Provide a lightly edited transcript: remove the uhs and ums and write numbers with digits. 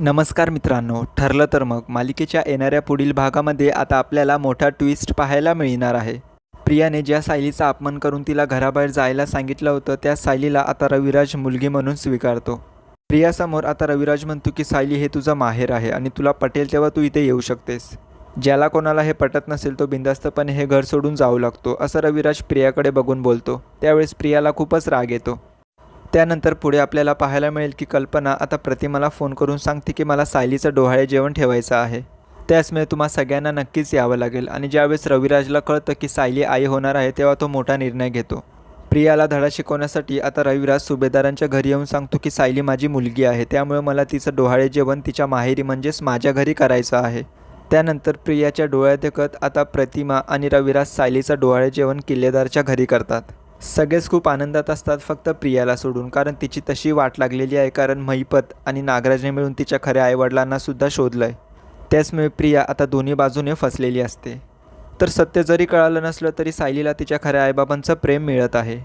नमस्कार मित्रांनो, ठरलं तर मग मालिकेच्या येणाऱ्या पुढील भागामध्ये आता आपल्याला मोठा ट्विस्ट पाहायला मिळणार आहे. प्रियाने ज्या सायलीचा अपमान करून तिला घराबाहेर जायला सांगितलं होतं त्या सायलीला आता रविराज मुलगी म्हणून स्वीकारतो. प्रियासमोर आता रविराज म्हणतो की सायली हे तुझं माहेर आहे आणि तुला पटेल तेव्हा तू इथे येऊ शकतेस. ज्याला कोणाला हे पटत नसेल तो बिनधास्तपणे हे घर सोडून जाऊ लागतो असं रविराज प्रियाकडे बघून बोलतो. त्यावेळेस प्रियाला खूपच राग येतो. त्यानंतर पुढे आपल्याला पाहायला मिळेल की कल्पना आता प्रतिमाला फोन करून सांगते की मला सायलीचं डोहाळे जेवण ठेवायचं आहे. त्याचमुळे तुम्हा सगळ्यांना नक्कीच यावं लागेल आणि ज्यावेळेस रविराजला कळतं की सायली आई होणार आहे तेव्हा तो मोठा निर्णय घेतो. प्रियाला धडा शिकवण्यासाठी आता रविराज सुभेदारांच्या घरी येऊन सांगतो की सायली माझी मुलगी आहे, त्यामुळे मला तिचं डोहाळे जेवण तिच्या माहेरी म्हणजेच माझ्या घरी करायचं आहे. त्यानंतर प्रियाच्या डोळ्यात देखत आता प्रतिमा आणि रविराज सायलीचं डोहाळे जेवण किल्लेदारच्या घरी करतात. सगळेच खूप आनंदात असतात फक्त प्रियाला सोडून, कारण तिची तशी वाट लागलेली आहे, कारण महिपत आणि नागराजने मिळून तिच्या खऱ्या आईवडिलांना सुद्धा शोधलंय. त्याचमुळे प्रिया आता दोन्ही बाजूने फसलेली असते. तर सत्य जरी कळालं नसलं तरी सायलीला तिच्या खऱ्या आईबाबांचं प्रेम मिळत आहे.